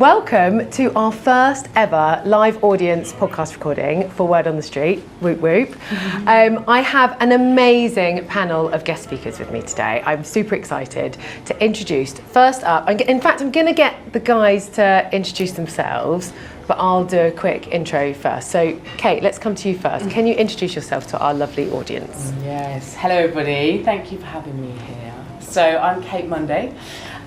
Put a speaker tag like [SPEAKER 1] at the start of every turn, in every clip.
[SPEAKER 1] Welcome to our first ever live audience podcast recording for Word on the Street, whoop whoop. I have an amazing panel of guest speakers with me today. I'm super excited to introduce, first up, I'm going to get the guys to introduce themselves, but I'll do a quick intro first. So Kate, let's come to you first. Can you introduce yourself to our lovely audience?
[SPEAKER 2] Yes, hello everybody, thank you for having me here. So I'm Kate Munday.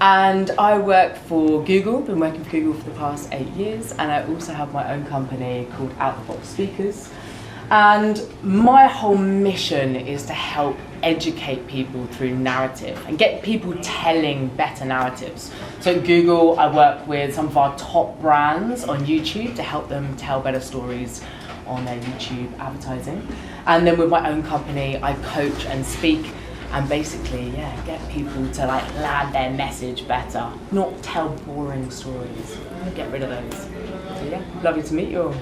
[SPEAKER 2] And I work for Google, been working for Google for the past 8 years, and I also have my own company called Out the Box Speakers. And my whole mission is to help educate people through narrative and get people telling better narratives. So at Google, I work with some of our top brands on YouTube to help them tell better stories on their YouTube advertising. And then with my own company, I coach and speak and basically, get people to land their message better, not tell boring stories. Get rid of those. So lovely to meet you all.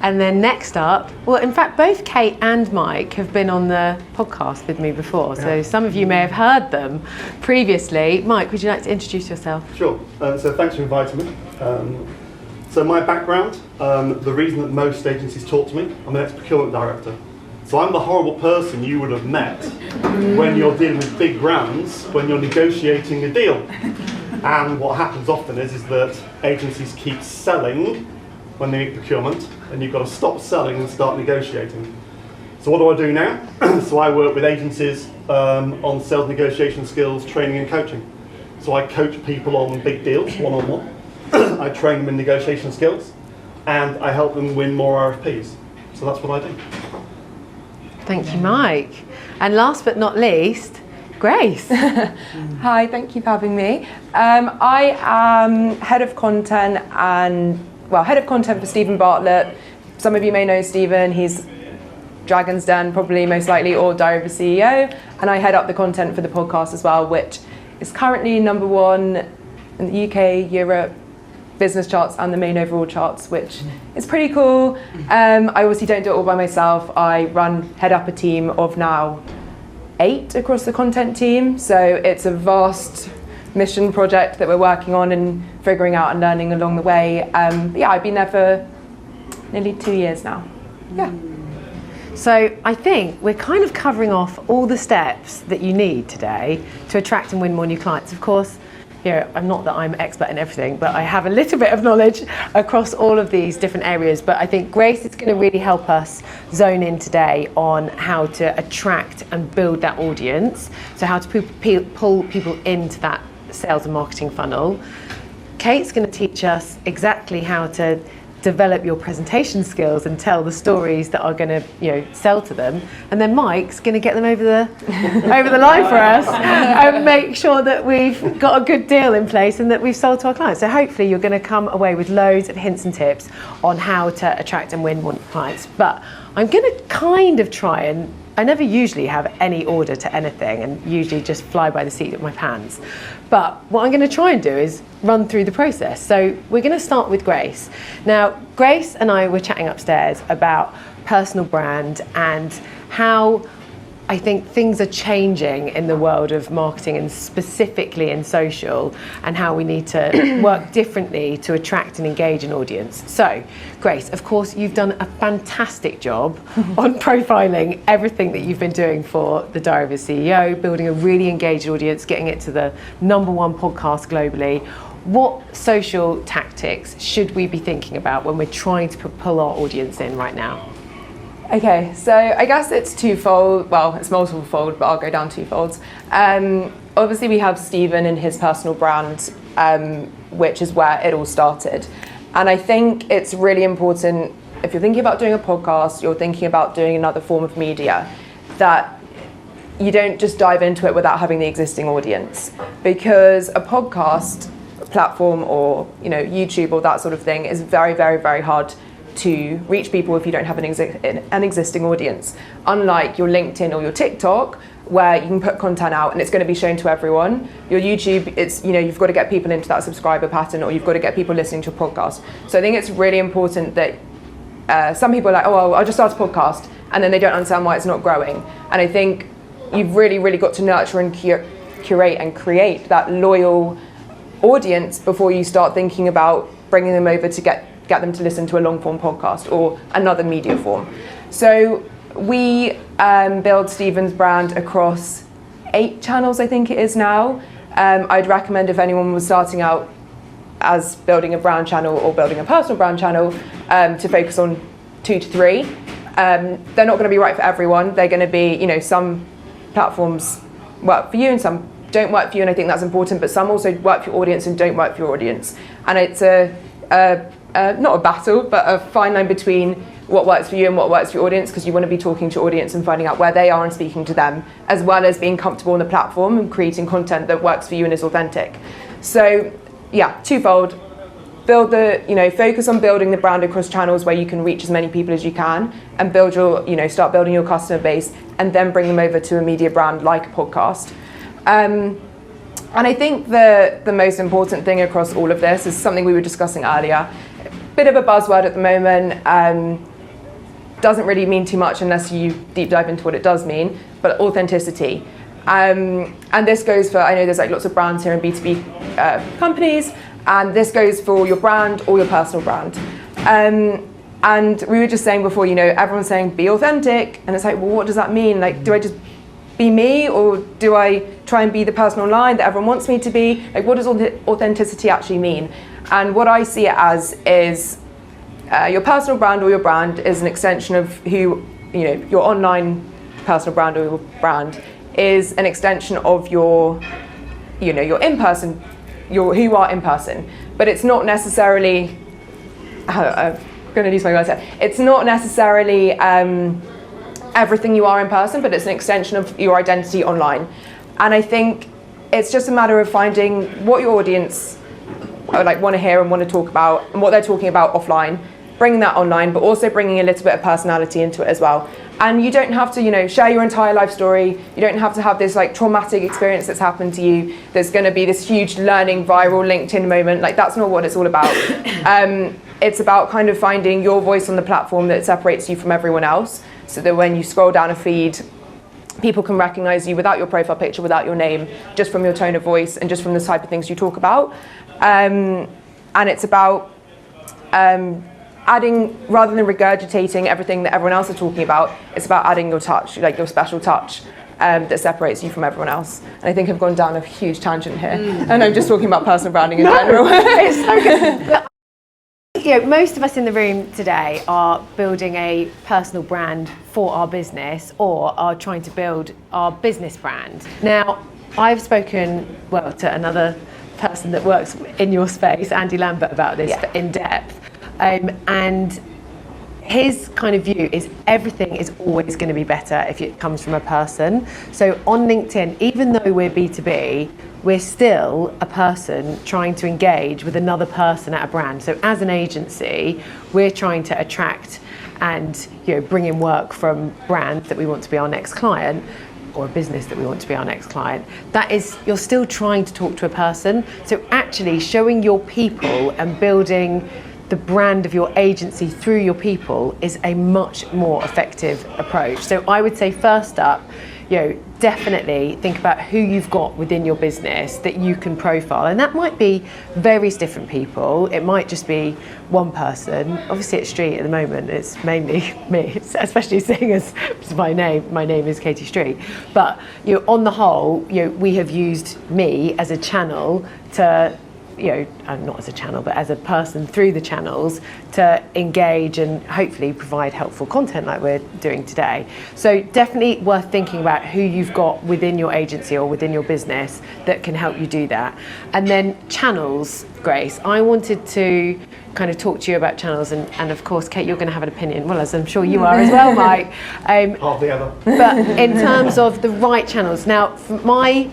[SPEAKER 1] And then next up, well, in fact, both Kate and Mike have been on the podcast with me before, so some of you may have heard them previously. Mike, would you like to introduce yourself?
[SPEAKER 3] Sure. So thanks for inviting me. So my background, the reason that most agencies talk to me, I'm an ex-procurement director. So I'm the horrible person you would have met when you're dealing with big brands, when you're negotiating a deal. And what happens often is that agencies keep selling when they meet procurement, and you've got to stop selling and start negotiating. So what do I do now? So I work with agencies on sales negotiation skills, training and coaching. So I coach people on big deals, one-on-one. I train them in negotiation skills, and I help them win more RFPs. So that's what I do.
[SPEAKER 1] Thank you, Mike. And last but not least, Grace.
[SPEAKER 4] Hi, thank you for having me. I am head of content for Stephen Bartlett. Some of you may know Stephen. He's Dragon's Den, probably most likely, or Diary of a CEO. And I head up the content for the podcast as well, which is currently #1 in the UK, Europe, business charts and the main overall charts, which is pretty cool. I obviously don't do it all by myself. I head up a team of now 8 across the content team. So it's a vast mission project that we're working on and figuring out and learning along the way. I've been there for nearly 2 years now. Yeah.
[SPEAKER 1] So I think we're kind of covering off all the steps that you need today to attract and win more new clients. Of course, I'm not that I'm expert in everything, but I have a little bit of knowledge across all of these different areas. But I think Grace is going to really help us zone in today on how to attract and build that audience. So how to pull people into that sales and marketing funnel. Kate's going to teach us exactly how to develop your presentation skills and tell the stories that are going to sell to them, and then Mike's going to get them over the line for us and make sure that we've got a good deal in place and that we've sold to our clients. So hopefully you're going to come away with loads of hints and tips on how to attract and win more clients. But I'm going to kind of try and I never usually have any order to anything and usually just fly by the seat of my pants. But what I'm going to try and do is run through the process. So we're going to start with Grace. Now, Grace and I were chatting upstairs about personal brand and how I think things are changing in the world of marketing and specifically in social, and how we need to work differently to attract and engage an audience. So, Grace, of course, you've done a fantastic job on profiling everything that you've been doing for the Diary of a CEO, building a really engaged audience, getting it to the #1 podcast globally. What social tactics should we be thinking about when we're trying to pull our audience in right now?
[SPEAKER 4] Okay, so I guess it's twofold. Well, it's multiple-fold, but I'll go down twofolds. Obviously, we have Stephen and his personal brand, which is where it all started. And I think it's really important, if you're thinking about doing a podcast, you're thinking about doing another form of media, that you don't just dive into it without having the existing audience. Because a podcast platform or YouTube or that sort of thing is very, very, very hard to reach people if you don't have an existing audience. Unlike your LinkedIn or your TikTok, where you can put content out and it's going to be shown to everyone. Your YouTube, it's you've got to get people into that subscriber pattern, or you've got to get people listening to a podcast. So I think it's really important that some people are like, oh, well, I'll just start a podcast, and then they don't understand why it's not growing. And I think you've really, really got to nurture and curate and create that loyal audience before you start thinking about bringing them over to get them to listen to a long form podcast or another media form. So we build Stephen's brand across 8 channels, I think it is now. I'd recommend if anyone was starting out as building a brand channel or building a personal brand channel to focus on 2 to 3. They're not going to be right for everyone. They're going to be, you know, some platforms work for you and some don't work for you, and I think that's important, but some also work for your audience and don't work for your audience. And it's not a battle, but a fine line between what works for you and what works for your audience, because you want to be talking to your audience and finding out where they are and speaking to them, as well as being comfortable on the platform and creating content that works for you and is authentic. So yeah, twofold. Focus on building the brand across channels where you can reach as many people as you can, and start building your customer base, and then bring them over to a media brand like a podcast. And I think the most important thing across all of this is something we were discussing earlier. Bit of a buzzword at the moment. Doesn't really mean too much unless you deep dive into what it does mean, but authenticity. And this goes for, I know there's like lots of brands here in B2B companies, and this goes for your brand or your personal brand. And we were just saying before, everyone's saying be authentic, and it's like, well, what does that mean? Like, do I just be me, or do I try and be the person online that everyone wants me to be? Like, what does authenticity actually mean? And what I see it as is your personal brand or your brand is an extension of who, your online personal brand or your brand is an extension of your in-person, who you are in person. But it's not necessarily, I'm going to lose my words here. It's not necessarily everything you are in person, but it's an extension of your identity online. And I think it's just a matter of finding what your audience want to hear and want to talk about, and what they're talking about offline, bringing that online, but also bringing a little bit of personality into it as well. And you don't have to, share your entire life story. You don't have to have this traumatic experience that's happened to you. There's going to be this huge learning viral LinkedIn moment. That's not what it's all about. It's about kind of finding your voice on the platform that separates you from everyone else, so that when you scroll down a feed, people can recognize you without your profile picture, without your name, just from your tone of voice and just from the type of things you talk about. And it's about adding, rather than regurgitating everything that everyone else is talking about, it's about adding your touch, your special touch that separates you from everyone else. And I think I've gone down a huge tangent here, and I'm just talking about personal branding in general.
[SPEAKER 1] It's so good. Most of us in the room today are building a personal brand for our business, or are trying to build our business brand. Now, I've spoken, to another person that works in your space, Andy Lambert, about this in depth. And his kind of view is everything is always going to be better if it comes from a person. So on LinkedIn, even though we're B2B, we're still a person trying to engage with another person at a brand. So as an agency, we're trying to attract and bring in work from brands that we want to be our next client, or a business that we want to be our next client. That is, you're still trying to talk to a person. So actually showing your people and building the brand of your agency through your people is a much more effective approach. So I would say first up, definitely think about who you've got within your business that you can profile. And that might be various different people. It might just be one person. Obviously at Street at the moment, it's mainly me, especially seeing as my name is Katie Street. But on the whole, we have used me as a channel to, not as a channel, but as a person through the channels to engage and hopefully provide helpful content like we're doing today. So definitely worth thinking about who you've got within your agency or within your business that can help you do that. And then channels, Grace, I wanted to kind of talk to you about channels, and of course, Kate, you're going to have an opinion, well, as I'm sure you are as well, Mike.
[SPEAKER 3] Hardly ever.
[SPEAKER 1] But in terms of the right channels, now my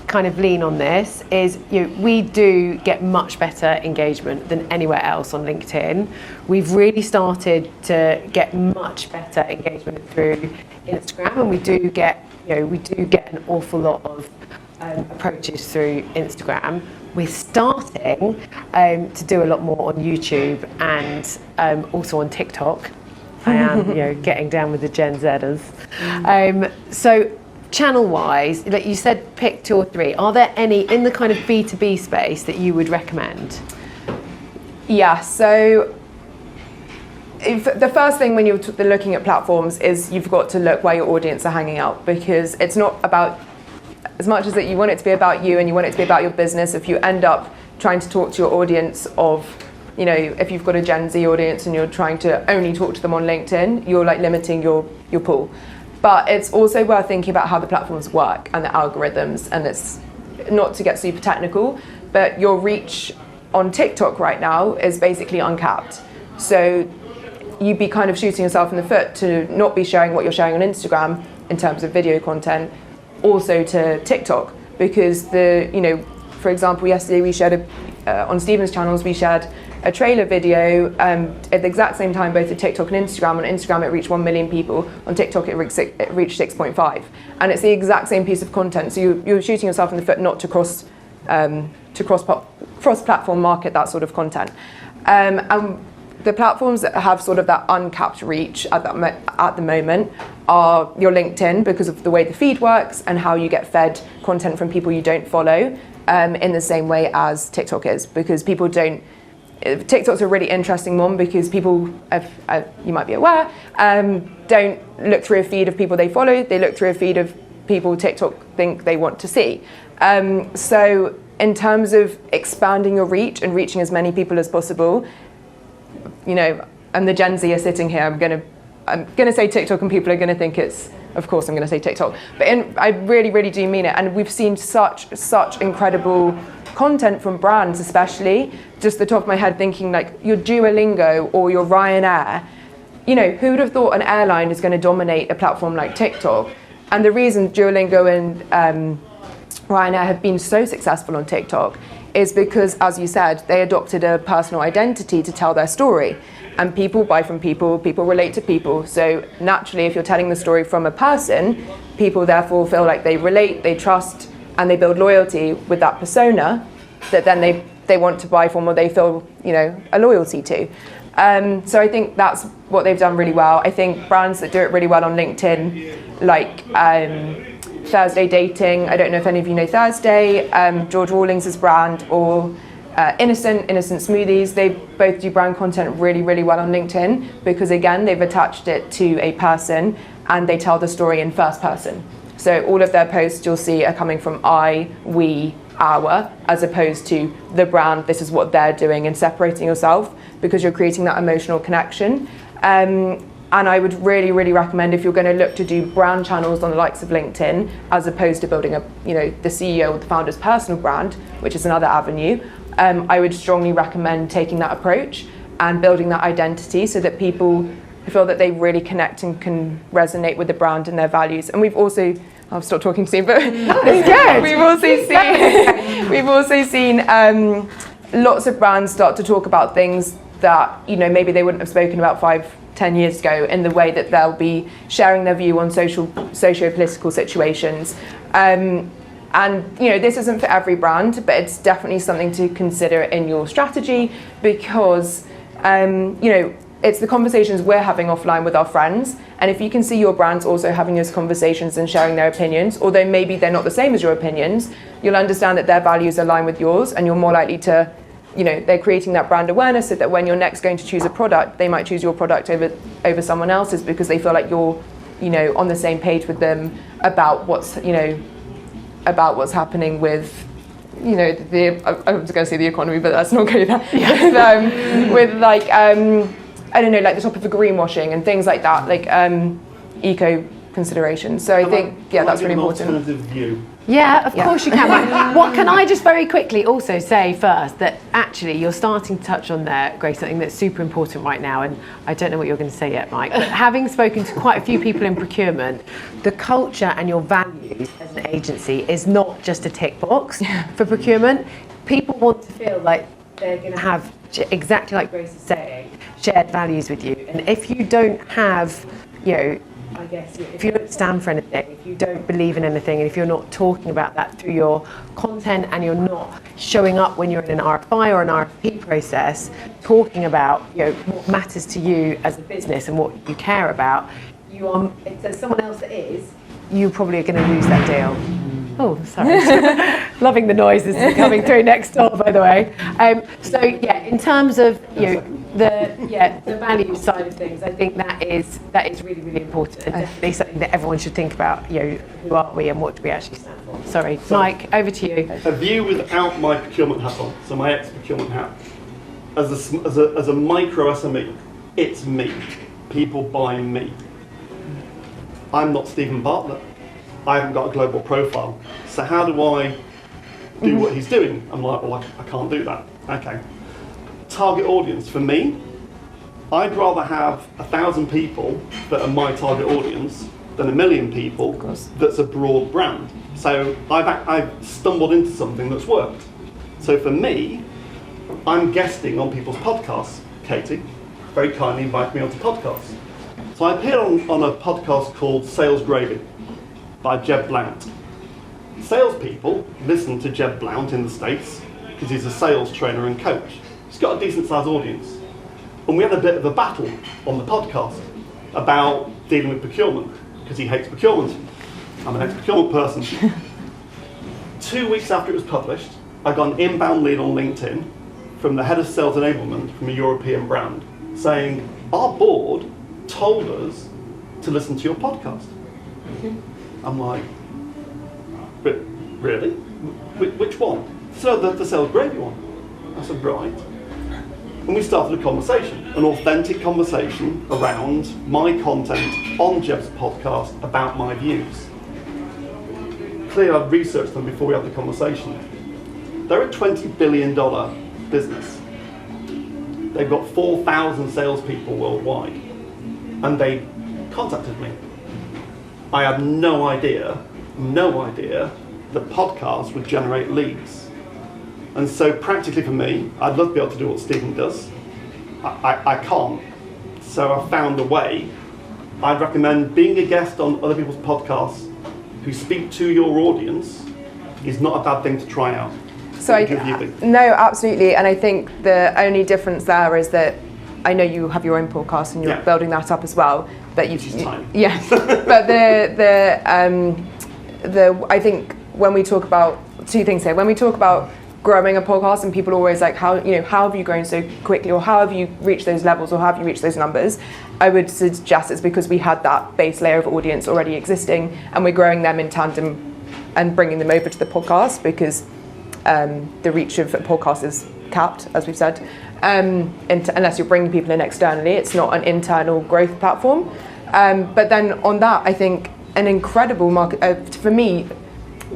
[SPEAKER 1] kind of lean on this is we do get much better engagement than anywhere else on LinkedIn. We've really started to get much better engagement through Instagram, and we do get an awful lot of approaches through Instagram. We're starting to do a lot more on YouTube and also on TikTok. I am getting down with the Gen Zers. So channel-wise, like you said, pick 2 or 3. Are there any in the kind of B2B space that you would recommend?
[SPEAKER 4] Yeah, so the first thing when you're looking at platforms is you've got to look where your audience are hanging out, because it's not about, as much as that you want it to be about you and you want it to be about your business, if you end up trying to talk to your audience of, you know, if you've got a Gen Z audience and you're trying to only talk to them on LinkedIn, you're like limiting your pool. But it's also worth thinking about how the platforms work and the algorithms, and it's not to get super technical, but your reach on TikTok right now is basically uncapped. So you'd be kind of shooting yourself in the foot to not be sharing what you're sharing on Instagram in terms of video content, also to TikTok, because for example, yesterday we shared on Stephen's channels, we shared a trailer video at the exact same time, both at TikTok and Instagram. On Instagram, it reached 1 million people. On TikTok, it reached 6.5. And it's the exact same piece of content. So you're shooting yourself in the foot not to cross-platform market that sort of content. And the platforms that have sort of that uncapped reach at the moment are your LinkedIn, because of the way the feed works and how you get fed content from people you don't follow, in the same way as TikTok is, because people don't. TikTok's a really interesting one because people, you might be aware, don't look through a feed of people they follow. They look through a feed of people TikTok think they want to see. So in terms of expanding your reach and reaching as many people as possible, you know, and the Gen Z are sitting here, I'm gonna say TikTok, and people are gonna think it's, of course I'm gonna say TikTok, but I really, really do mean it. And we've seen such incredible content from brands, especially, just the top of my head thinking like your Duolingo or your Ryanair. You know, who would have thought an airline is going to dominate a platform like TikTok? And the reason Duolingo and Ryanair have been so successful on TikTok is because, as you said, they adopted a personal identity to tell their story. And people buy from people, people relate to people. So naturally, if you're telling the story from a person, people therefore feel like they relate, they trust, and they build loyalty with that persona that then they want to buy from, or they feel, you know, a loyalty to. So I think that's what they've done really well. I think brands that do it really well on LinkedIn, like Thursday Dating, I don't know if any of you know Thursday, George Rawlings' brand, or Innocent Smoothies, they both do brand content really, really well on LinkedIn, because again, they've attached it to a person and they tell the story in first person. So all of their posts you'll see are coming from I, we, our, as opposed to the brand, this is what they're doing, and separating yourself because you're creating that emotional connection. And I would really, really recommend, if you're going to look to do brand channels on the likes of LinkedIn, as opposed to building a, you know, the CEO or the founder's personal brand, which is another avenue, I would strongly recommend taking that approach and building that identity so that people feel that they really connect and can resonate with the brand and their values. And we've also, I'll stop talking soon, but it's good. We've also seen lots of brands start to talk about things that, you know, maybe they wouldn't have spoken about 5-10 years ago, in the way that they'll be sharing their view on socio-political situations. And, you know, this isn't for every brand, but it's definitely something to consider in your strategy, because, you know, it's the conversations we're having offline with our friends. And if you can see your brands also having those conversations and sharing their opinions, although maybe they're not the same as your opinions, you'll understand that their values align with yours, and you're more likely to, you know, they're creating that brand awareness so that when you're next going to choose a product, they might choose your product over someone else's, because they feel like you're, you know, on the same page with them about what's, you know, about what's happening with, you know, I was going to say the economy, but that's not good. Yeah. With like, I don't know, like the topic of greenwashing and things like that, like eco considerations. So I think, yeah, that's really important.
[SPEAKER 3] Alternative view.
[SPEAKER 1] Yeah, of course you can. Right. What can I just very quickly also say first, that actually you're starting to touch on there, Grace, something that's super important right now, and I don't know what you're going to say yet, Mike, but having spoken to quite a few people in procurement, the culture and your values as an agency is not just a tick box for procurement. People want to feel like they're going to have, exactly like Grace is saying, shared values with you. And if you don't have, you know, I guess if you don't stand for anything, if you don't believe in anything, and if you're not talking about that through your content, and you're not showing up when you're in an RFI or an RFP process, talking about, you know, what matters to you as a business and what you care about, you are, if there's someone else that is, you probably are going to lose that deal. Oh, sorry. Loving the noises coming through next door, by the way. So yeah, in terms of the value side of things, I think that is really, really important, and definitely something that everyone should think about. Who are we and what do we actually stand for? Sorry, Mike, over to you.
[SPEAKER 3] A view without my procurement hat on, so my ex-procurement hat. As a micro SME, it's me. People buy me. I'm not Stephen Bartlett. I haven't got a global profile. So how do I do what he's doing? I'm like, well, I can't do that. Okay. Target audience. For me, I'd rather have 1,000 people that are my target audience than 1 million people that's a broad brand. So I've stumbled into something that's worked. So for me, I'm guesting on people's podcasts. Katie very kindly invited me onto podcasts. So I appeared on a podcast called Sales Gravy by Jeb Blount. Salespeople listen to Jeb Blount in the States because he's a sales trainer and coach. He's got a decent sized audience. And we had a bit of a battle on the podcast about dealing with procurement because he hates procurement. I'm an ex-procurement person. 2 weeks after it was published, I got an inbound lead on LinkedIn from the head of sales enablement from a European brand saying, our board told us to listen to your podcast. I'm like, but really? Which one? So the Sales Gravy one. I said, right. And we started a conversation, an authentic conversation around my content on Jeb's podcast about my views. Clearly I'd researched them before we had the conversation. They're a $20 billion business. They've got 4,000 salespeople worldwide. And they contacted me. I had no idea that podcasts would generate leads. And so practically for me, I'd love to be able to do what Stephen does. I can't. So I found a way. I'd recommend being a guest on other people's podcasts who speak to your audience is not a bad thing to try out.
[SPEAKER 4] So no, absolutely. And I think the only difference there is that I know you have your own podcast and you're building that up as well. But yes. But the I think when we talk about two things here, when we talk about growing a podcast and people are always like, how have you grown so quickly, or how have you reached those levels, or how have you reached those numbers? I would suggest it's because we had that base layer of audience already existing, and we're growing them in tandem and bringing them over to the podcast because the reach of a podcast is capped, as we've said. Unless you're bringing people in externally, it's not an internal growth platform. But then on that, I think an incredible market for me,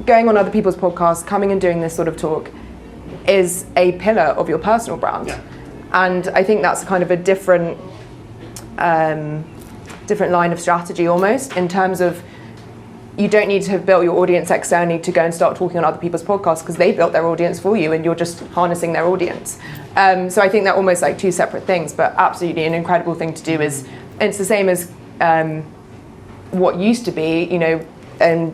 [SPEAKER 4] going on other people's podcasts, coming and doing this sort of talk, is a pillar of your personal brand. Yeah. And I think that's kind of a different line of strategy almost, in terms of you don't need to have built your audience externally to go and start talking on other people's podcasts, because they built their audience for you and you're just harnessing their audience. So I think they're almost like two separate things, but absolutely an incredible thing to do. It's the same as what used to be, in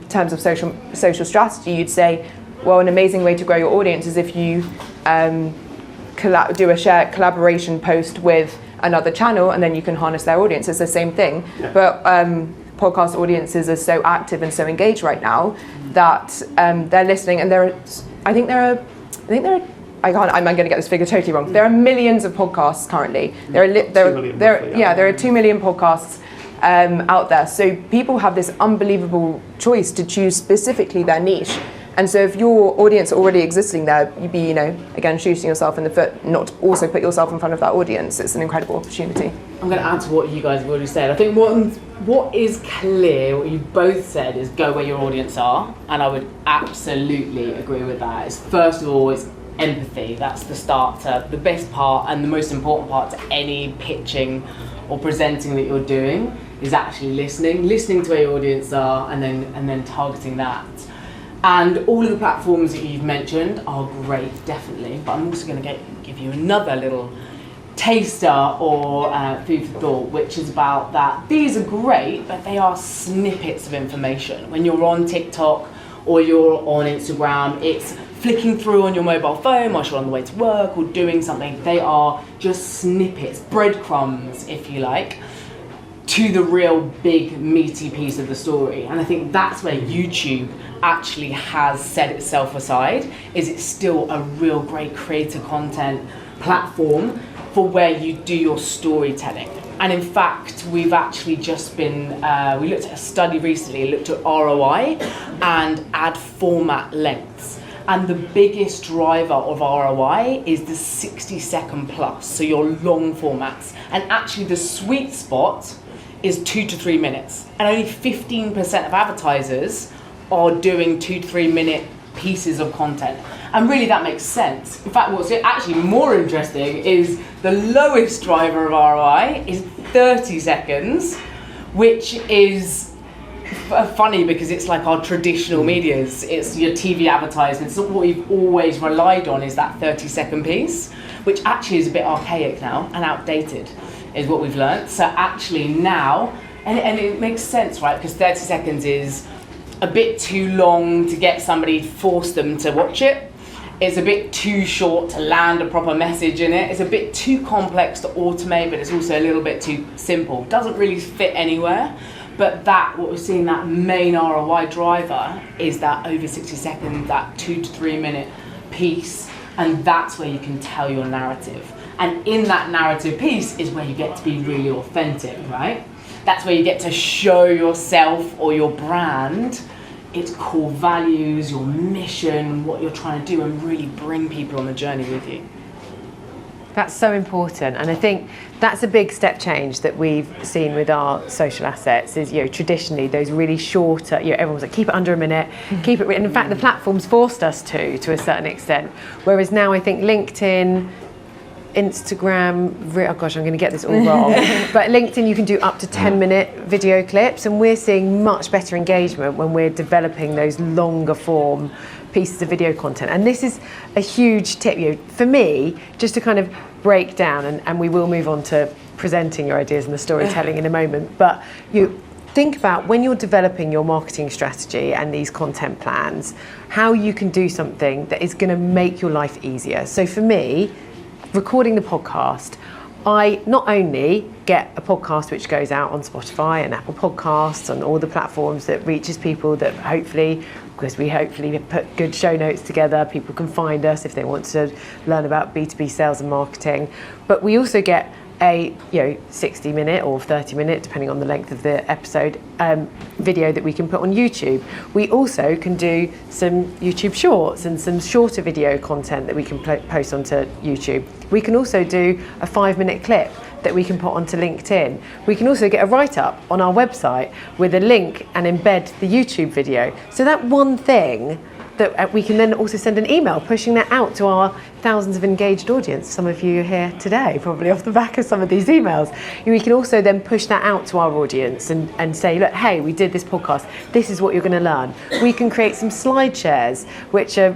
[SPEAKER 4] terms of social strategy, you'd say, well, an amazing way to grow your audience is if you do a shared collaboration post with another channel, and then you can harness their audience. It's the same thing. Yeah. But podcast audiences are so active and so engaged right now that they're listening, and I'm going to get this figure totally wrong. There are millions of podcasts currently. There are 2 million podcasts out there. So people have this unbelievable choice to choose specifically their niche. And so if your audience are already existing there, you'd be, again, shooting yourself in the foot, not to also put yourself in front of that audience. It's an incredible opportunity.
[SPEAKER 2] I'm going to add to what you guys have already said. I think what is clear, what you both said, is go where your audience are. And I would absolutely agree with that. First of all, it's empathy. That's the starter, the best part and the most important part to any pitching or presenting that you're doing is actually listening to where your audience are, and then targeting that. And all of the platforms that you've mentioned are great, definitely, but I'm also going to give you another little taster or food for thought, which is about that these are great, but they are snippets of information. When you're on TikTok or you're on Instagram, it's flicking through on your mobile phone whilst you're on the way to work or doing something. They are just snippets, breadcrumbs, if you like, to the real big meaty piece of the story. And I think that's where YouTube actually has set itself aside, is it's still a real great creator content platform for where you do your storytelling. And in fact, we've actually just been, we looked at a study recently, looked at ROI and ad format lengths. And the biggest driver of ROI is the 60-second plus, so your long formats. And actually the sweet spot is 2 to 3 minutes. And only 15% of advertisers are doing 2 to 3 minute pieces of content. And really that makes sense. In fact, what's actually more interesting is the lowest driver of ROI is 30 seconds, which is funny because it's like our traditional medias. It's your TV advertisements. What we've always relied on is that 30-second piece, which actually is a bit archaic now and outdated, is what we've learned. So actually now, and it makes sense, right? Because 30 seconds is a bit too long to get somebody, force them to watch it. It's a bit too short to land a proper message in it. It's a bit too complex to automate, but it's also a little bit too simple. Doesn't really fit anywhere. But what we're seeing, that main ROI driver is that over 60 seconds, that 2 to 3 minute piece. And that's where you can tell your narrative. And in that narrative piece is where you get to be really authentic, right? That's where you get to show yourself or your brand, its core values, your mission, what you're trying to do, and really bring people on the journey with you.
[SPEAKER 1] That's so important, and I think that's a big step change that we've seen with our social assets. Is, traditionally those really shorter, everyone's like, keep it under a minute, keep it. And in fact, the platforms forced us to a certain extent. Whereas now, I think LinkedIn, Instagram, oh gosh, I'm going to get this all wrong, but LinkedIn, you can do up to 10-minute video clips, and we're seeing much better engagement when we're developing those longer form pieces of video content. And this is a huge tip, for me, just to kind of break down, and we will move on to presenting your ideas and the storytelling in a moment, but you think about when you're developing your marketing strategy and these content plans, how you can do something that is going to make your life easier. So for me, recording the podcast, I not only get a podcast which goes out on Spotify and Apple Podcasts and all the platforms that reaches people that hopefully, because we hopefully put good show notes together, people can find us if they want to learn about B2B sales and marketing, but we also get a 60-minute or 30-minute, depending on the length of the episode, video that we can put on YouTube. We also can do some YouTube shorts and some shorter video content that we can post onto YouTube. We can also do a 5-minute clip that we can put onto LinkedIn. We can also get a write-up on our website with a link and embed the YouTube video. So that one thing that we can then also send an email pushing that out to our thousands of engaged audience. Some of you are here today, probably off the back of some of these emails. We can also then push that out to our audience and say, look, hey, we did this podcast. This is what you're going to learn. We can create some slide shares, which are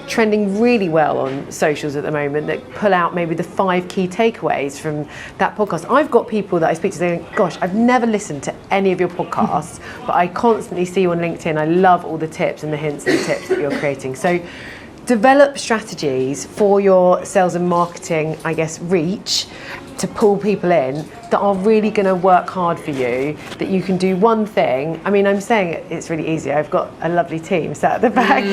[SPEAKER 1] trending really well on socials at the moment, that pull out maybe the 5 key takeaways from that podcast. I've got people that I speak to saying, gosh, I've never listened to any of your podcasts, but I constantly see you on LinkedIn. I love all the tips and the hints and the tips that you're creating. So develop strategies for your sales and marketing, reach to pull people in that are really going to work hard for you, that you can do one thing. I mean, I'm saying it's really easy. I've got a lovely team sat at the back,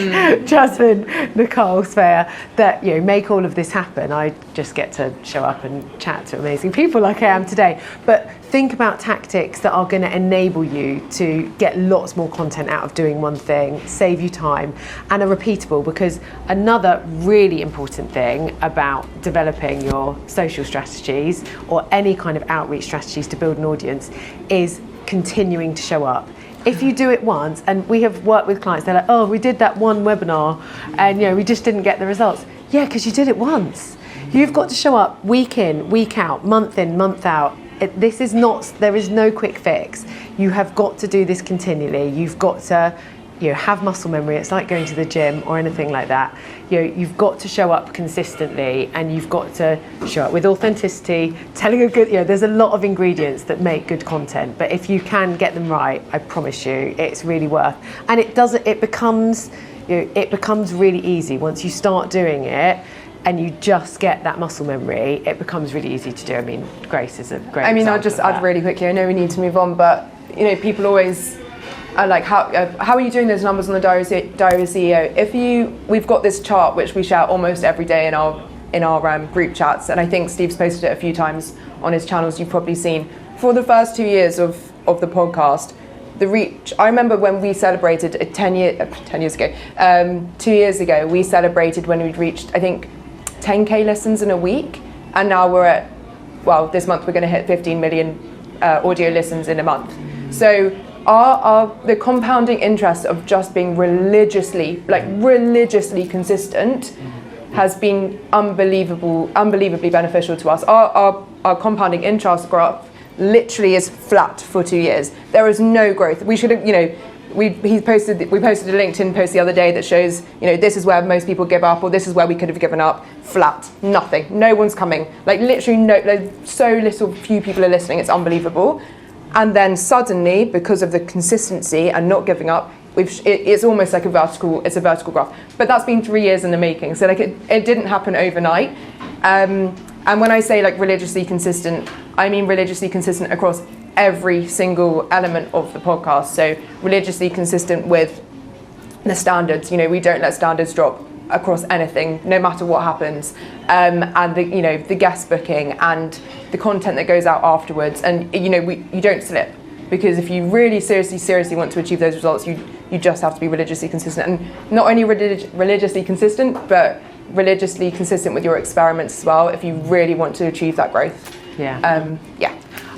[SPEAKER 1] Jasmine, Nicole, Svea, that make all of this happen. I just get to show up and chat to amazing people like I am today. But think about tactics that are going to enable you to get lots more content out of doing one thing, save you time, and are repeatable. Because another really important thing about developing your social strategies or any kind of outreach strategies to build an audience is continuing to show up. If you do it once, and we have worked with clients, they're like, oh, we did that one webinar and we just didn't get the results. Yeah, because you did it once. You've got to show up week in, week out, month in, month out. There is no quick fix. You have got to do this continually. You've got to have muscle memory. It's like going to the gym or anything like that. You've got to show up consistently, and you've got to show up with authenticity, telling a good, there's a lot of ingredients that make good content, but if you can get them right, I promise you, it's really worth. And it becomes really easy once you start doing it. and you just get that muscle memory, it becomes really easy to do. I mean, Grace is a great example
[SPEAKER 4] I'll just
[SPEAKER 1] of
[SPEAKER 4] add
[SPEAKER 1] that.
[SPEAKER 4] really quickly, I know we need to move on, but people always are like, how are you doing those numbers on the Diary of CEO? We've got this chart which we share almost every day in our group chats, and I think Steve's posted it a few times on his channels, you've probably seen. For the first 2 years of the podcast, the reach, I remember when we celebrated 2 years ago, we celebrated when we'd reached, I think, 10k listens in a week, and now we're at, this month we're going to hit 15 million audio listens in a month. So the compounding interest of just being religiously consistent has been unbelievably beneficial to us. Our compounding interest graph literally is flat for 2 years. There is no growth. We should have, we posted a LinkedIn post the other day that shows, this is where most people give up, or this is where we could have given up. Flat, nothing. No one's coming. Like literally, few people are listening. It's unbelievable. And then suddenly, because of the consistency and not giving up, it's almost like a vertical graph. But that's been 3 years in the making. So it didn't happen overnight. And when I say religiously consistent, I mean religiously consistent across every single element of the podcast. So religiously consistent with the standards. We don't let standards drop across anything, no matter what happens. And the guest booking and the content that goes out afterwards. And you don't slip, because if you really seriously want to achieve those results, you just have to be religiously consistent, and not only religiously consistent, but religiously consistent with your experiments as well, if you really want to achieve that growth.
[SPEAKER 1] Yeah.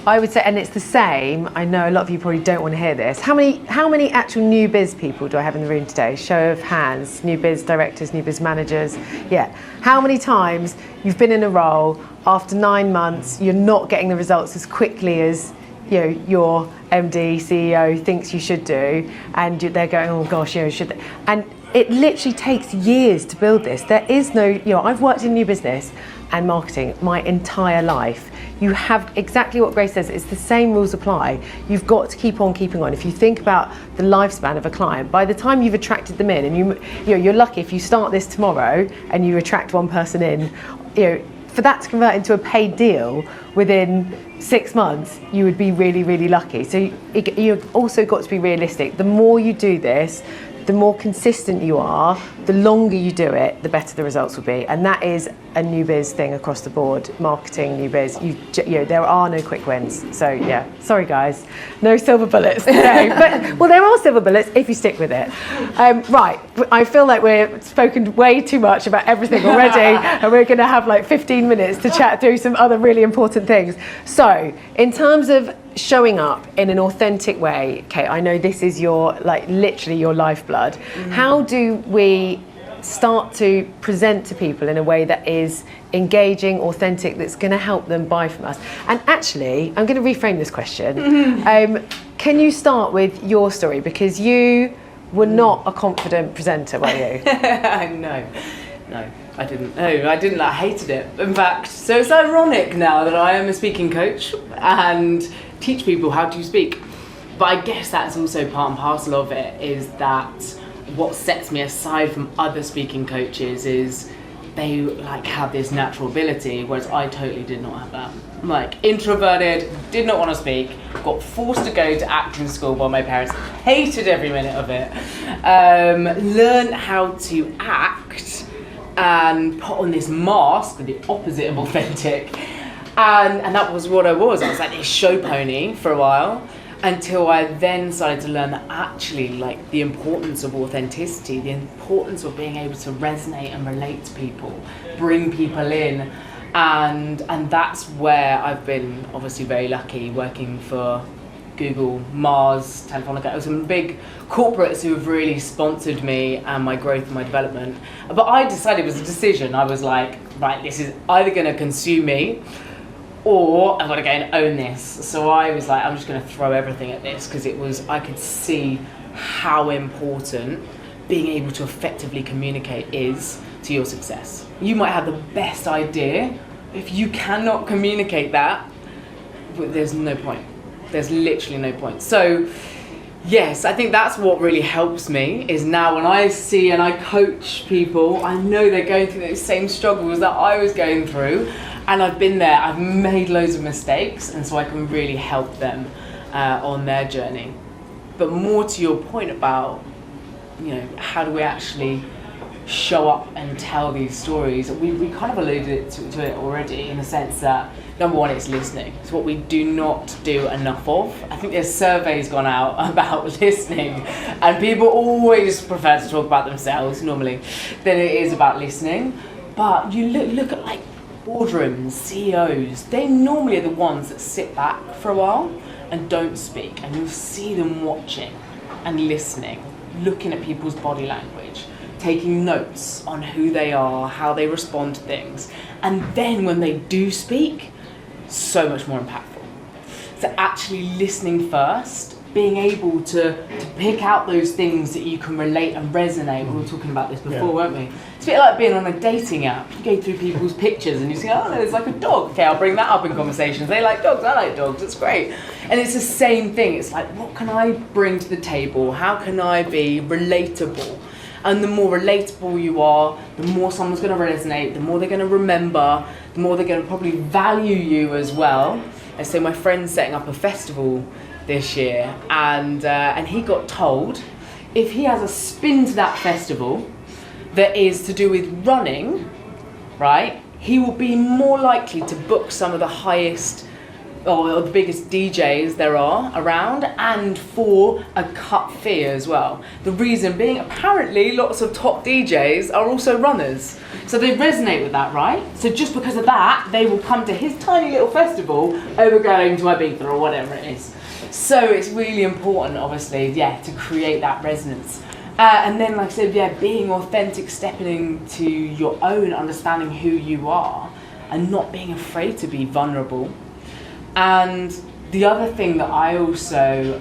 [SPEAKER 1] I would say, and it's the same, I know a lot of you probably don't want to hear this. How many actual new biz people do I have in the room today? Show of hands. New biz directors, new biz managers. Yeah. How many times you've been in a role, after 9 months, you're not getting the results as quickly as your MD, CEO thinks you should do, and they're going, oh gosh, should they? And it literally takes years to build this. There is no, I've worked in new business and marketing my entire life. You have exactly what Grace says, it's the same rules apply. You've got to keep on keeping on. If you think about the lifespan of a client, by the time you've attracted them in, and you're lucky if you start this tomorrow and you attract one person in, for that to convert into a paid deal within 6 months, you would be really, really lucky. So you've also got to be realistic. The more you do this, the more consistent you are, the longer you do it, the better the results will be. And that is a new biz thing across the board. Marketing, new biz, there are no quick wins. So yeah, sorry guys, no silver bullets today. But there are silver bullets if you stick with it. Right, I feel like we've spoken way too much about everything already, and we're gonna have 15 minutes to chat through some other really important things. So in terms of showing up in an authentic way, Kate, I know this is your literally your lifeblood. How do we start to present to people in a way that is engaging, authentic, that's going to help them buy from us? And actually, I'm going to reframe this question. Can you start with your story, because you were not a confident presenter, were you?
[SPEAKER 2] No, I didn't. No, I didn't. I hated it. In fact, so it's ironic now that I am a speaking coach and teach people how to speak. But I guess that's also part and parcel of it, is that what sets me aside from other speaking coaches is they have this natural ability, whereas I totally did not have that. Introverted, did not want to speak, got forced to go to acting school by my parents, hated every minute of it, learned how to act and put on this mask, the opposite of authentic, and that was what I was this show pony for a while, until I then started to learn that actually the importance of authenticity, the importance of being able to resonate and relate to people, bring people in, and that's where I've been obviously very lucky working for Google, Mars, Telefonica, some big corporates who have really sponsored me and my growth and my development. But I decided it was a decision. I was right, this is either going to consume me, or I've got to go and own this. So I was I'm just going to throw everything at this, because I could see how important being able to effectively communicate is to your success. You might have the best idea. If you cannot communicate that, there's no point. There's literally no point. So Yes, I think that's what really helps me, is now when I see and I coach people, I know they're going through those same struggles that I was going through, and I've been there, I've made loads of mistakes, and so I can really help them on their journey. But more to your point about, how do we actually show up and tell these stories, we kind of alluded to it already, in the sense that number one, it's listening. It's what we do not do enough of. I think there's surveys gone out about listening, and people always prefer to talk about themselves normally than it is about listening. But you look at like boardrooms, CEOs, they normally are the ones that sit back for a while and don't speak, and you'll see them watching and listening, looking at people's body language, taking notes on who they are, how they respond to things, and then when they do speak, so much more impactful. So actually listening first, being able to pick out those things that you can relate and resonate. We were talking about this before, weren't we? It's a bit like being on a dating app. You go through people's pictures and you see, oh, there's like a dog. Okay, I'll bring that up in conversations. They like dogs, I like dogs, it's great. And it's the same thing. It's like, what can I bring to the table? How can I be relatable? And the more relatable you are, the more someone's going to resonate, the more they're going to remember, the more they're going to probably value you as well. And so my friend's setting up a festival this year, and he got told if he has a spin to that festival that is to do with running, right, he will be more likely to book some of the highest or the biggest DJs there are around, and for a cut fee as well. The reason being, apparently lots of top DJs are also runners, so they resonate with that, right? So just because of that, they will come to his tiny little festival over going to Ibiza or whatever it is. So it's really important, obviously, to create that resonance. And then, like I said, being authentic, stepping into your own, understanding who you are, and not being afraid to be vulnerable. And the other thing that I also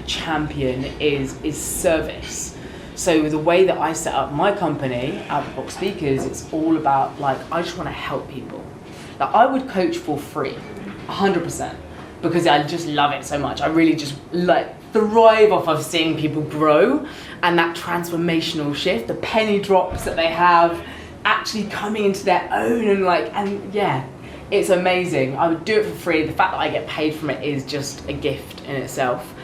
[SPEAKER 2] champion is service. So the way that I set up my company, Out of the Box Speakers, it's all about, like, I just want to help people. Like, I would coach for free, 100%, because I just love it so much. I really just thrive off of seeing people grow, and that transformational shift, the penny drops that they have, actually coming into their own, and it's amazing. I would do it for free. The fact that I get paid from it is just a gift in itself.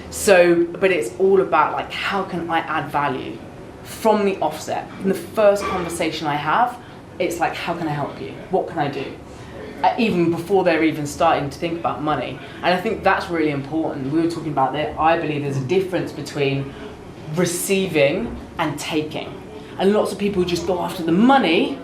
[SPEAKER 2] So, but it's all about, like, how can I add value from the offset? From the first conversation I have, it's like, how can I help you? What can I do? Even before they're even starting to think about money. And I think that's really important. We were talking about that. I believe there's a difference between receiving and taking. And lots of people just go after the money.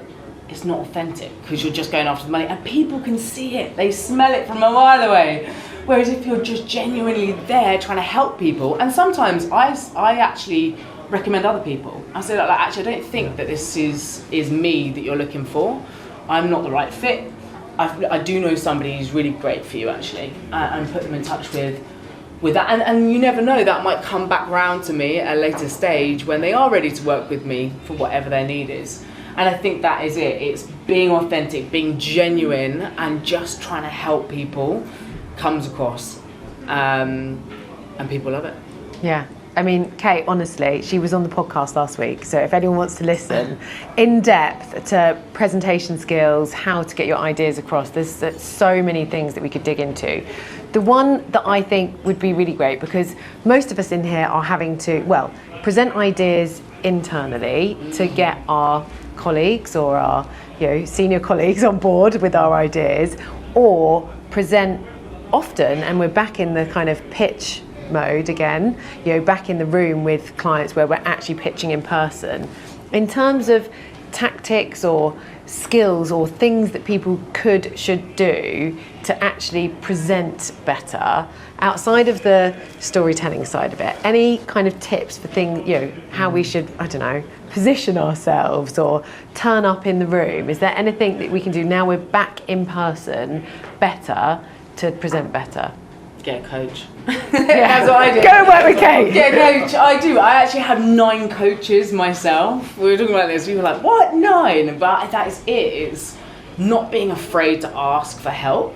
[SPEAKER 2] It's not authentic, because you're just going after the money, and people can see it, they smell it from a mile away. Whereas if you're just genuinely there trying to help people, and sometimes I actually recommend other people. I say, actually, I don't think that this is me that you're looking for. I'm not the right fit. I do know somebody who's really great for you, actually, and put them in touch with that. And you never know, that might come back round to me at a later stage when they are ready to work with me for whatever their need is. And I think that is it. It's being authentic, being genuine, and just trying to help people comes across. And people love it.
[SPEAKER 1] Yeah. I mean, Kate, honestly, she was on the podcast last week. So if anyone wants to listen in depth to presentation skills, how to get your ideas across, there's so many things that we could dig into. The one that I think would be really great, because most of us in here are having to, present ideas internally to get our colleagues or our senior colleagues on board with our ideas, or present often, and we're back in the kind of pitch mode again, back in the room with clients where we're actually pitching in person. In terms of tactics or skills or things that people should do to actually present better outside of the storytelling side of it, any kind of tips for things, how we should, position ourselves or turn up in the room? Is there anything that we can do now we're back in person better to present better?
[SPEAKER 2] Get a coach. That's what I do.
[SPEAKER 1] Go and work with Kate.
[SPEAKER 2] Get a coach. I do. I actually have 9 coaches myself. We were talking about this. We were like, what, 9? But that is it. It's not being afraid to ask for help.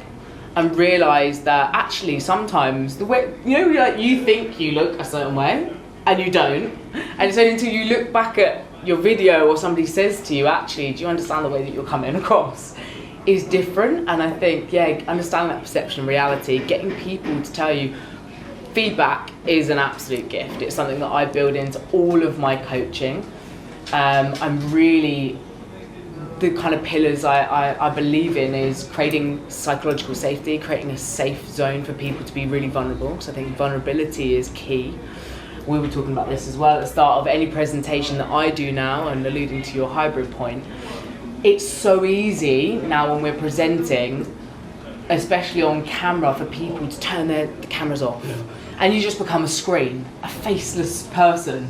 [SPEAKER 2] and realise that actually sometimes the way, like you think you look a certain way and you don't, and it's only until you look back at your video or somebody says to you, actually, do you understand the way that you're coming across is different. And I think, understanding that perception and reality, getting people to tell you, feedback is an absolute gift. It's something that I build into all of my coaching. I'm really, the kind of pillars I believe in is creating psychological safety, creating a safe zone for people to be really vulnerable. So I think vulnerability is key. We were talking about this as well at the start of any presentation that I do now, and alluding to your hybrid point. It's so easy now when we're presenting, especially on camera, for people to turn the cameras off. And you just become a screen, a faceless person.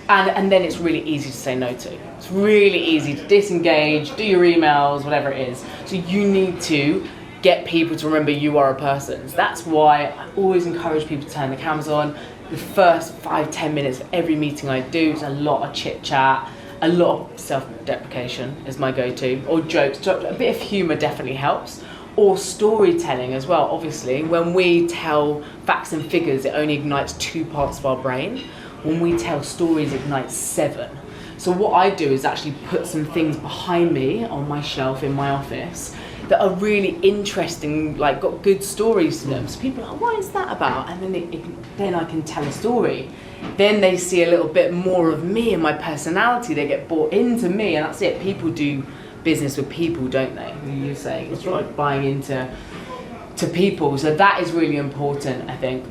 [SPEAKER 2] And then it's really easy to say no to. It's really easy to disengage, do your emails, whatever it is. So you need to get people to remember you are a person. So that's why I always encourage people to turn the cameras on. The first 5-10 minutes of every meeting I do is a lot of chit chat, a lot of self-deprecation is my go-to, or jokes. A bit of humour definitely helps. Or storytelling as well, obviously. When we tell facts and figures, it only ignites 2 parts of our brain. When we tell stories, it ignites 7. So what I do is actually put some things behind me on my shelf in my office that are really interesting, like got good stories to them. So people are like, what is that about? And then I can tell a story. Then they see a little bit more of me and my personality. They get bought into me, and that's it. People do business with people, don't they? You're saying it's right, buying into people. So that is really important, I think.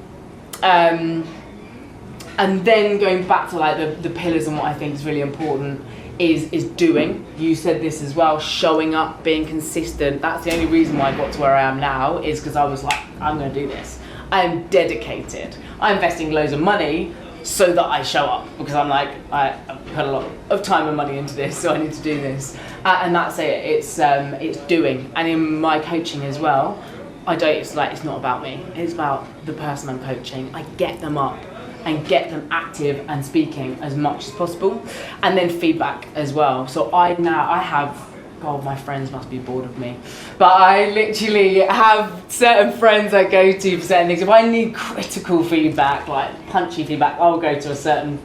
[SPEAKER 2] And then going back to like the pillars and what I think is really important is doing. You said this as well, showing up, being consistent. That's the only reason why I got to where I am now, is because I was like, I'm going to do this. I'm dedicated. I'm investing loads of money so that I show up, because I'm like, I put a lot of time and money into this, so I need to do this. And that's it. It's doing. And in my coaching as well, it's not about me. It's about the person I'm coaching. I get them up and get them active and speaking as much as possible, and then feedback as well. So I have, God, my friends must be bored of me, but I literally have certain friends I go to for certain things. If I need critical feedback, like punchy feedback, I'll go to a certain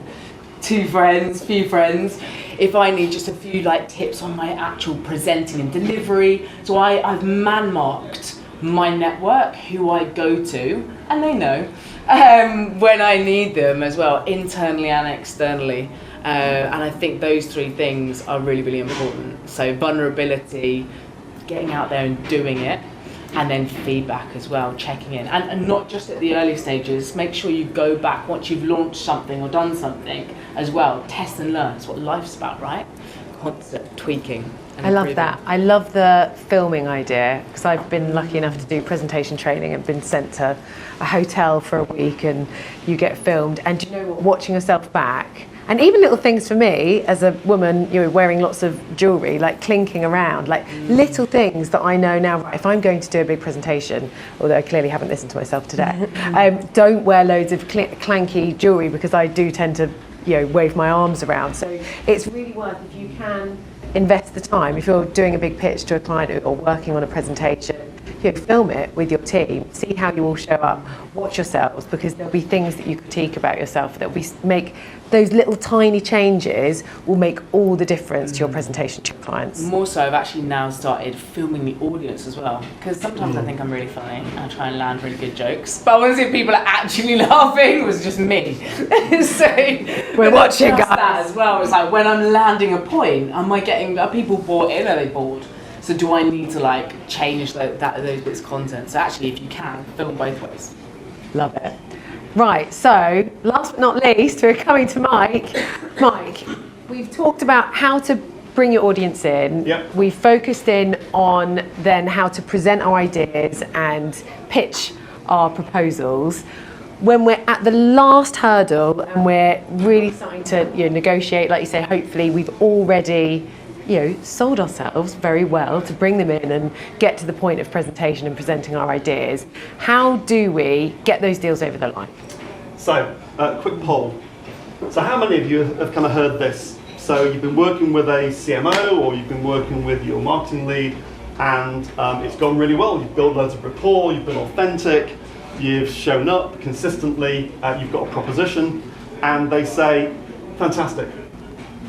[SPEAKER 2] few friends. If I need just a few like tips on my actual presenting and delivery, so I've man-marked my network, who I go to, and they know when I need them as well, internally and externally. And I think those 3 things are really, really important. So vulnerability, getting out there and doing it, and then feedback as well, checking in. And not just at the early stages, make sure you go back once you've launched something or done something as well. Test and learn. It's what life's about, right? Constant tweaking.
[SPEAKER 1] I love that. I love the filming idea, because I've been lucky enough to do presentation training and been sent to a hotel for a week, and you get filmed. And you know what? Watching yourself back, and even little things for me as a woman, wearing lots of jewellery, like clinking around, like little things that I know now, right, if I'm going to do a big presentation, although I clearly haven't listened to myself today, don't wear loads of clanky jewellery, because I do tend to wave my arms around. So it's really worth, if you can invest the time, if you're doing a big pitch to a client or working on a presentation, film it with your team, see how you all show up, watch yourselves, because there'll be things that you critique about yourself that make those little tiny changes will make all the difference to your presentation to your clients.
[SPEAKER 2] More so, I've actually now started filming the audience as well, because sometimes I think I'm really funny and I try and land really good jokes, but I want to see if people are actually laughing. It was just me. So
[SPEAKER 1] we're watching, guys.
[SPEAKER 2] That as well. It's like, when I'm landing a point, are people bought in? Are they bored? So do I need to change those bits of content? So actually, if you can, film both ways.
[SPEAKER 1] Love it. Right, so last but not least, we're coming to Mike. Mike, we've talked about how to bring your audience in.
[SPEAKER 3] Yep.
[SPEAKER 1] We've focused in on then how to present our ideas and pitch our proposals. When we're at the last hurdle and we're really starting to negotiate, like you say, hopefully we've already sold ourselves very well to bring them in and get to the point of presentation and presenting our ideas. How do we get those deals over the line?
[SPEAKER 3] So, quick poll. So how many of you have kind of heard this? So you've been working with a CMO, or you've been working with your marketing lead, and it's gone really well. You've built loads of rapport, you've been authentic, you've shown up consistently, you've got a proposition, and they say, fantastic.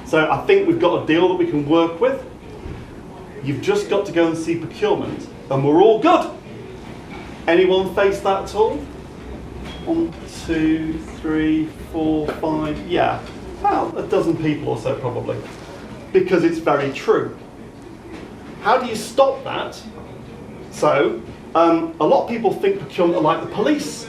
[SPEAKER 3] So I think we've got a deal that we can work with. You've just got to go and see procurement, and we're all good. Anyone face that at all? 1, 2, 3, 4, 5, yeah. About a dozen people or so probably. Because it's very true. How do you stop that? So, a lot of people think procurement are like the police.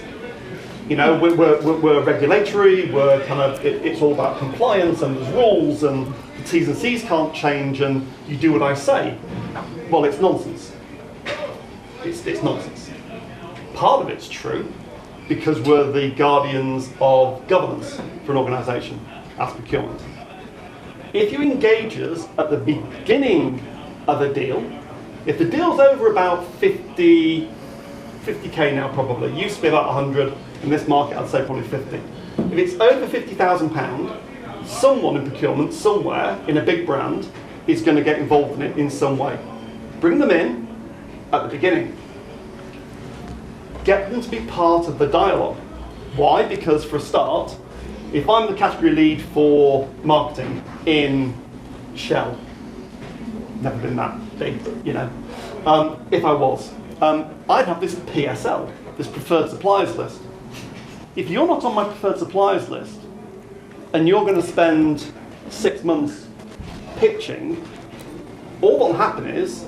[SPEAKER 3] You know, we're regulatory, we're kind of, it's all about compliance and there's rules and the T's and C's can't change and you do what I say. Well, it's nonsense. It's nonsense. Part of it's true because we're the guardians of governance for an organisation as procurement. If you engage us at the beginning of a deal, if the deal's over about 50k now probably, used to be about 100, in this market I'd say probably 50. If it's over £50,000, someone in procurement somewhere in a big brand is going to get involved in it in some way. Bring them in at the beginning. Get them to be part of the dialogue. Why? Because for a start, if I'm the category lead for marketing in Shell, never been that big, but you know, if I was, I'd have this PSL, this preferred suppliers list. If you're not on my preferred suppliers list, and you're going to spend 6 months pitching, all that'll happen is,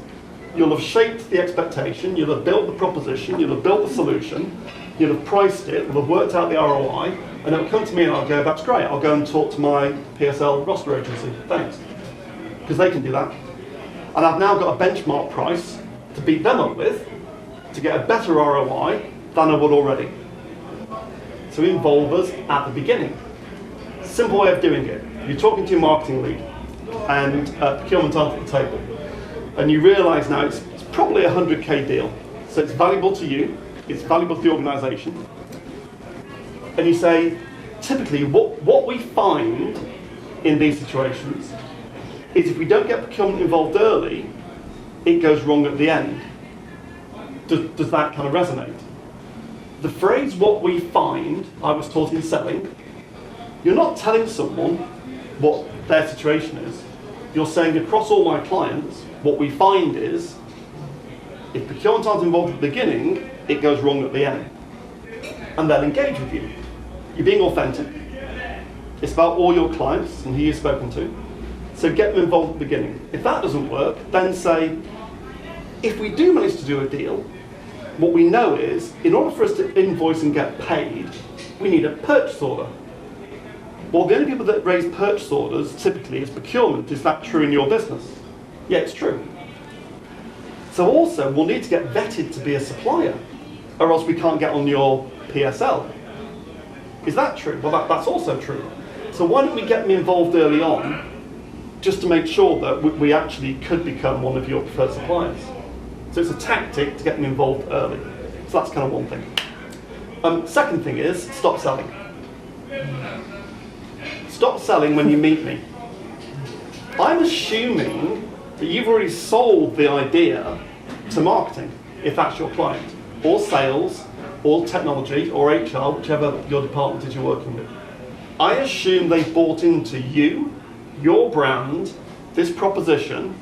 [SPEAKER 3] you'll have shaped the expectation, you'll have built the proposition, you'll have built the solution, you'll have priced it, you'll have worked out the ROI, and it'll come to me and I'll go, that's great, I'll go and talk to my PSL roster agency, thanks. Because they can do that. And I've now got a benchmark price to beat them up with, to get a better ROI than I would already. So involve us at the beginning. Simple way of doing it. You're talking to your marketing lead, and procurement aren't at the table. And you realise now it's probably a 100k deal. So it's valuable to you, it's valuable to the organisation. And you say, typically what we find in these situations is if we don't get procurement involved early, it goes wrong at the end. Does that kind of resonate? The phrase what we find, I was taught in selling, you're not telling someone what their situation is. You're saying across all my clients, what we find is, if procurement aren't involved at the beginning, it goes wrong at the end. And they'll engage with you. You're being authentic. It's about all your clients and who you've spoken to. So get them involved at the beginning. If that doesn't work, then say, if we do manage to do a deal, what we know is, in order for us to invoice and get paid, we need a purchase order. Well, the only people that raise purchase orders typically is procurement. Is that true in your business? Yeah, it's true. So also, we'll need to get vetted to be a supplier, or else we can't get on your PSL. Is that true? Well, that's also true. So why don't we get them involved early on, just to make sure that we actually could become one of your preferred suppliers. So it's a tactic to get them involved early. So that's kind of one thing. Second thing is, stop selling. Stop selling when you meet me. I'm assuming that you've already sold the idea to marketing, if that's your client, or sales, or technology, or HR, whichever your department is you're working with. I assume they've bought into you, your brand, this proposition,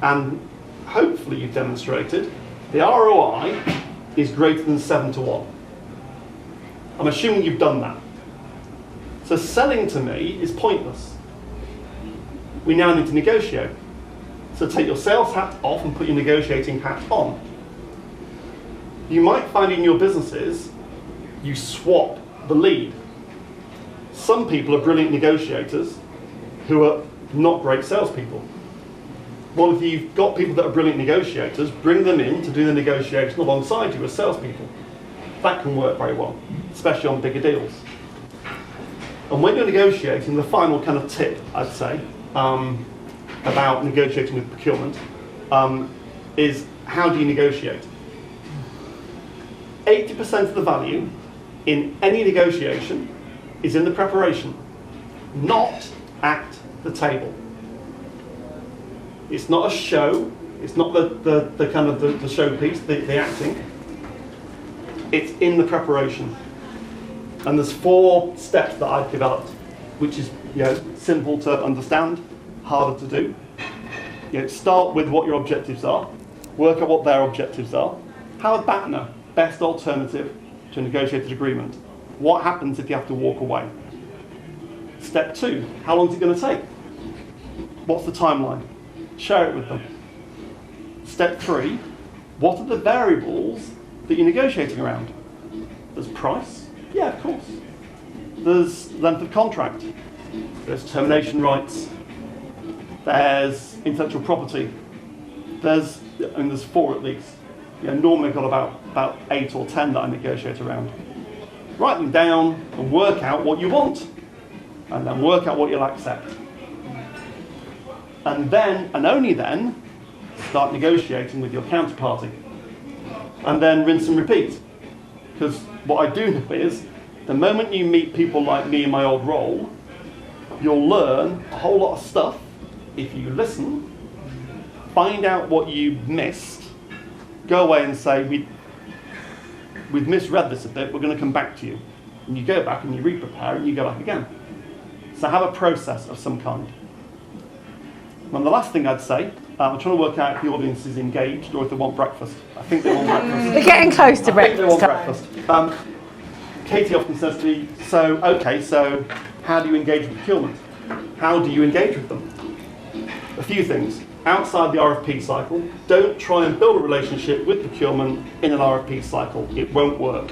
[SPEAKER 3] and hopefully you've demonstrated the ROI is greater than 7 to 1. I'm assuming you've done that. So selling to me is pointless. We now need to negotiate. So take your sales hat off and put your negotiating hat on. You might find in your businesses, you swap the lead. Some people are brilliant negotiators who are not great salespeople. Well, if you've got people that are brilliant negotiators, bring them in to do the negotiation alongside you as salespeople. That can work very well, especially on bigger deals. And when you're negotiating, the final kind of tip, I'd say, about negotiating with procurement is how do you negotiate? 80% of the value in any negotiation is in the preparation, not at the table. It's not a show, It's not the kind of the showpiece, the acting. It's in the preparation. And there's 4 steps that I've developed, which is simple to understand, harder to do. Start with what your objectives are, work out what their objectives are. Have a BATNA, best alternative to a negotiated agreement. What happens if you have to walk away? Step 2, how long is it going to take? What's the timeline? Share it with them. Step 3, what are the variables that you're negotiating around? There's price? Yeah, of course. There's length of contract. There's termination rights. There's intellectual property. There's 4 at least. Normally I've got about 8 or 10 that I negotiate around. Write them down and work out what you want. And then work out what you'll accept. And then, and only then, start negotiating with your counterparty. And then rinse and repeat. Because what I do know is, the moment you meet people like me in my old role, you'll learn a whole lot of stuff if you listen, find out what you missed, go away and say, we've misread this a bit, we're going to come back to you. And you go back and you re-prepare and you go back again. So have a process of some kind. And the last thing I'd say, I'm trying to work out if the audience is engaged or if they want breakfast. I think they want breakfast.
[SPEAKER 1] We're getting close to breakfast.
[SPEAKER 3] I think they want breakfast. Katie often says to me, so how do you engage with procurement? How do you engage with them? A few things. Outside the RFP cycle, don't try and build a relationship with procurement in an RFP cycle. It won't work.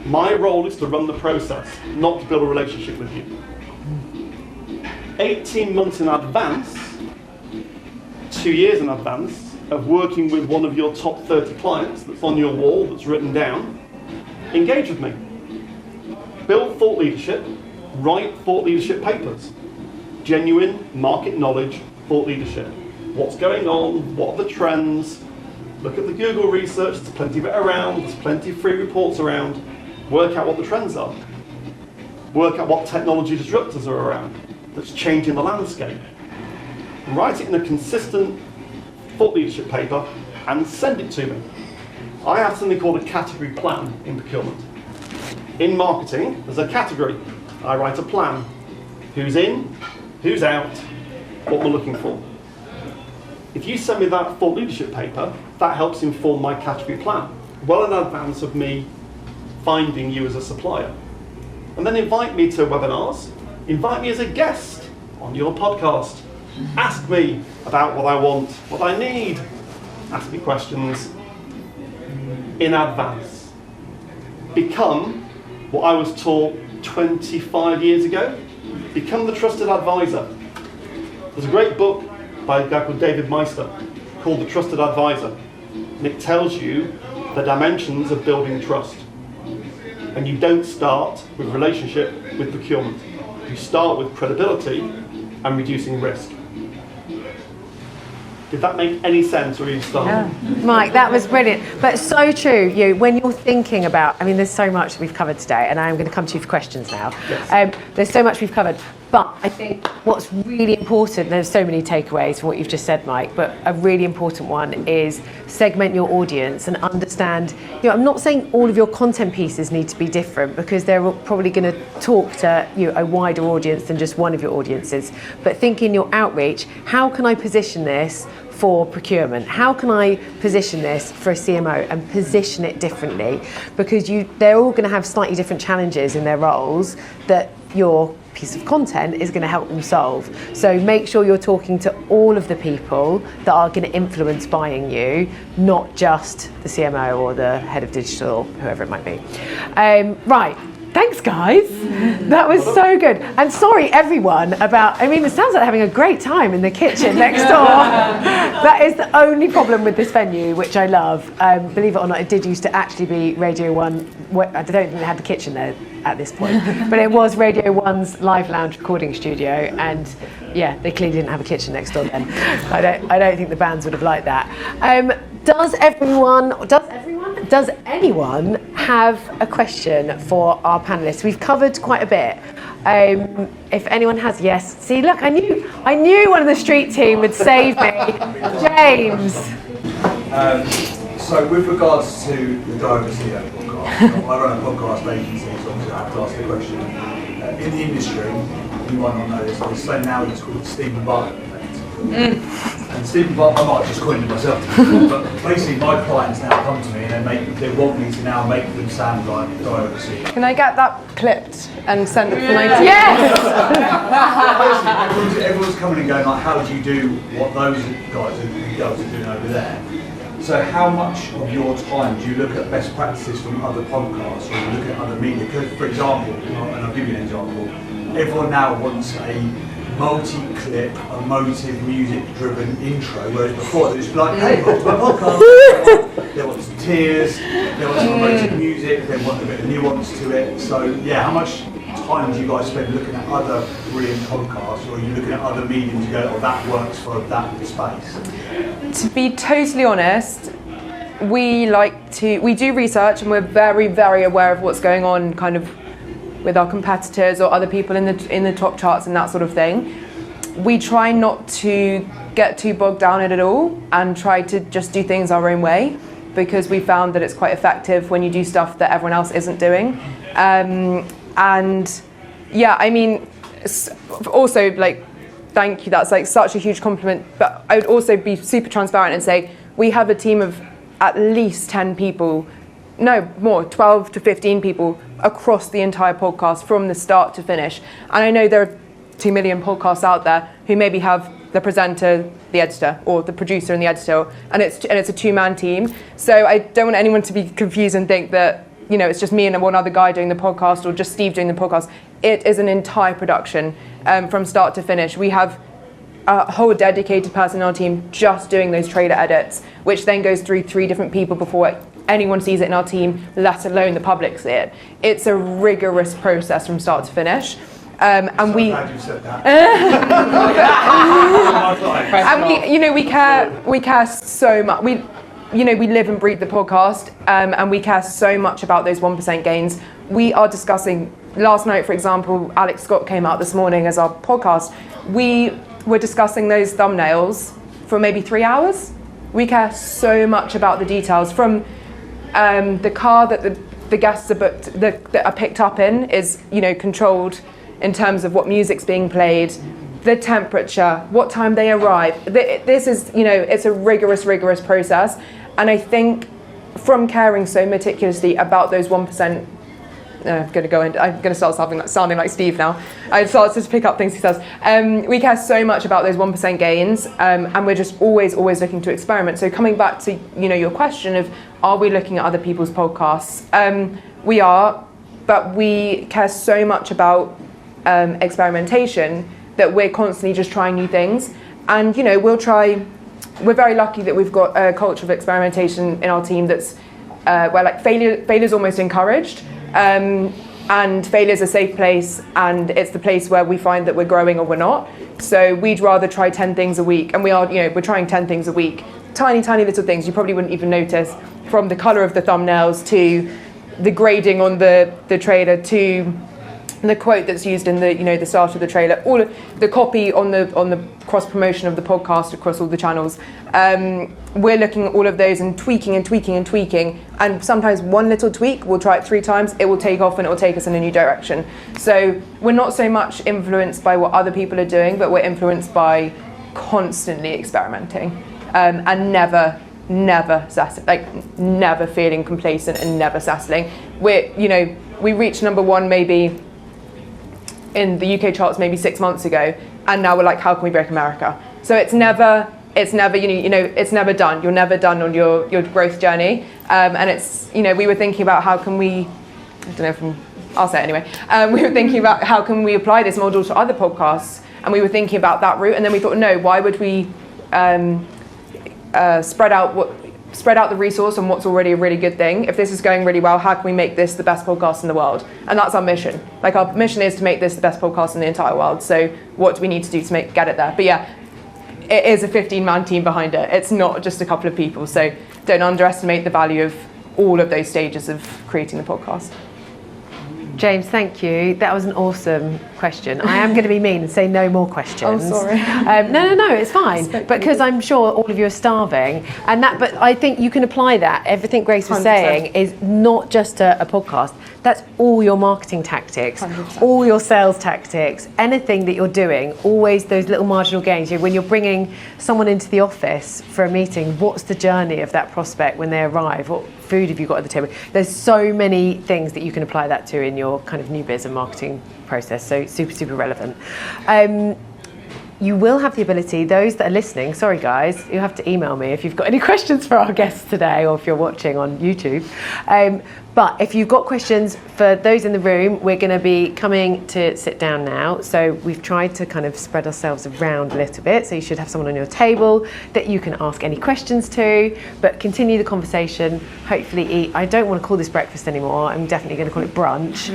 [SPEAKER 3] My role is to run the process, not to build a relationship with you. 18 months in advance, 2 years in advance of working with one of your top 30 clients that's on your wall, that's written down, engage with me. Build thought leadership, write thought leadership papers. Genuine market knowledge, thought leadership. What's going on, what are the trends, look at the Google research, there's plenty of it around, there's plenty of free reports around, work out what the trends are. Work out what technology disruptors are around that's changing the landscape. Write it in a consistent thought leadership paper and send it to me. I have something called a category plan in procurement. In marketing, there's a category. I write a plan. Who's in, who's out, what we're looking for. If you send me that thought leadership paper, that helps inform my category plan, well in advance of me finding you as a supplier. And then invite me to webinars, invite me as a guest on your podcast. Ask me about what I want, what I need. Ask me questions in advance. Become what I was taught 25 years ago. Become the trusted advisor. There's a great book by a guy called David Meister called The Trusted Advisor. And it tells you the dimensions of building trust. And you don't start with relationship with procurement. You start with credibility and reducing risk. Did that make any sense, or are you starting?
[SPEAKER 1] Yeah. Mike, that was brilliant. But so true, when you're thinking about, there's so much we've covered today, and I'm going to come to you for questions now.
[SPEAKER 3] Yes.
[SPEAKER 1] There's so much we've covered, but I think what's really important, there's so many takeaways from what you've just said, Mike, but a really important one is segment your audience and understand, I'm not saying all of your content pieces need to be different, because they're probably going to talk to a wider audience than just one of your audiences, but think in your outreach, how can I position this for procurement? How can I position this for a CMO and position it differently? Because they're all going to have slightly different challenges in their roles that your piece of content is going to help them solve. So make sure you're talking to all of the people that are going to influence buying you, not just the CMO or the head of digital, whoever it might be. Right. Thanks, guys. That was so good. And sorry, everyone, about, it sounds like having a great time in the kitchen next door. That is the only problem with this venue, which I love. Believe it or not, it did used to actually be Radio 1. I don't think they had the kitchen there at this point, but it was Radio 1's live lounge recording studio, and yeah, they clearly didn't have a kitchen next door then. I don't think the bands would have liked that. Does anyone have a question for our panellists? We've covered quite a bit. If anyone has, yes. See, look, I knew one of the street team would save me. James.
[SPEAKER 5] So with regards to the diversity of the podcast, I run a podcast agency, so obviously I have to ask the question. In the industry, you might not know this, there's so now it's called Stephen Bartlett effect. And Stephen Bartlett, I might have just coined it myself, but basically my clients now come to me and they want me to now make them sound like diversity.
[SPEAKER 4] Can I get that clipped and send it for my team?
[SPEAKER 1] Yes!
[SPEAKER 5] Everyone's coming and going like, how do you do what those guys and girls are doing over there? So how much of your time do you look at best practices from other podcasts or you look at other media? Because, for example, and I'll give you an example, everyone now wants a multi-clip, emotive, music-driven intro, whereas before it was like, hey, welcome to my podcast. They want some tears, they want some emotive music, they want a bit of nuance to it. So yeah, how much time do you guys spend looking at other brilliant podcasts, or are you looking at other mediums and go, oh, that works for that space?
[SPEAKER 4] To be totally honest, we do research and we're very, very aware of what's going on kind of with our competitors or other people in the top charts and that sort of thing. We try not to get too bogged down in it all and try to just do things our own way, because we found that it's quite effective when you do stuff that everyone else isn't doing. And yeah, I mean, also like, thank you, that's like such a huge compliment, but I would also be super transparent and say we have a team of at least 10 people, no more, 12 to 15 people across the entire podcast from the start to finish. And I know there are 2 million podcasts out there who maybe have the presenter, the editor, or the producer and the editor, and it's a two-man team. So I don't want anyone to be confused and think that, you know, it's just me and one other guy doing the podcast or just Steve doing the podcast. It is an entire production from start to finish. We have a whole dedicated person on our team just doing those trailer edits, which then goes through 3 different people before anyone sees it in our team, let alone the public see it. It's a rigorous process from start to finish. And we,
[SPEAKER 5] glad you said that.
[SPEAKER 4] and we care so much. We live and breathe the podcast, and we care so much about those 1% gains. We are discussing, last night, for example, Alex Scott came out this morning as our podcast. We were discussing those thumbnails for maybe 3 hours. We care so much about the details. From the car that the guests are booked, that are picked up in is, controlled in terms of what music's being played, the temperature, what time they arrive. This is, it's a rigorous process. And I think from caring so meticulously about those 1%, I'm going to start sounding like Steve now. I started to pick up things he says. We care so much about those 1% gains, and we're just always looking to experiment. So coming back to your question of, are we looking at other people's podcasts? We are, but we care so much about experimentation that we're constantly just trying new things. And we'll try. We're very lucky that we've got a culture of experimentation in our team that's where like failure's almost encouraged. And failure is a safe place, and it's the place where we find that we're growing or we're not. So we'd rather try 10 things a week, and we're trying 10 things a week. Tiny little things you probably wouldn't even notice, from the colour of the thumbnails to the grading on the trailer to the quote that's used in the start of the trailer, all of the copy on the cross promotion of the podcast across all the channels. We're looking at all of those and tweaking, and sometimes one little tweak, we'll try it 3 times, it will take off and it will take us in a new direction. So we're not so much influenced by what other people are doing, but we're influenced by constantly experimenting, and never never feeling complacent and never settling. We reached number 1 maybe in the UK charts maybe 6 months ago, and now we're like, how can we break America? So it's never it's never done. You're never done on your growth journey, and it's we were thinking about how can we, I'll say it anyway. We were thinking about how can we apply this model to other podcasts, and we were thinking about that route, and then we thought, no, why would we spread out the resource on what's already a really good thing? If this is going really well, how can we make this the best podcast in the world? And that's our mission. Like, our mission is to make this the best podcast in the entire world. So what do we need to do to get it there? But yeah, it is a 15-man team behind it. It's not just a couple of people. So don't underestimate the value of all of those stages of creating the podcast.
[SPEAKER 1] James, thank you. That was an awesome question. I am going to be mean and say no more questions.
[SPEAKER 4] Oh, sorry.
[SPEAKER 1] No, it's fine. Because I'm sure all of you are starving. But I think you can apply that. Everything Grace was
[SPEAKER 4] 100%.
[SPEAKER 1] saying is not just a podcast. That's all your marketing tactics,
[SPEAKER 4] 100%.
[SPEAKER 1] all your sales tactics, anything that you're doing, always those little marginal gains. When you're bringing someone into the office for a meeting, what's the journey of that prospect when they arrive? What food have you got at the table? There's so many things that you can apply that to in your kind of new biz and marketing process. So super relevant. You will have the ability, those that are listening, sorry guys, you have to email me if you've got any questions for our guests today, or if you're watching on YouTube. But if you've got questions for those in the room, we're going to be coming to sit down now. So we've tried to kind of spread ourselves around a little bit. So you should have someone on your table that you can ask any questions to, but continue the conversation, hopefully eat. I don't want to call this breakfast anymore. I'm definitely going to call it brunch.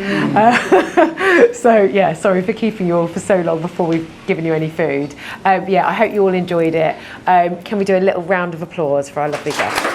[SPEAKER 1] So yeah, sorry for keeping you all for so long before we've given you any food. I hope you all enjoyed it. Can we do a little round of applause for our lovely guests?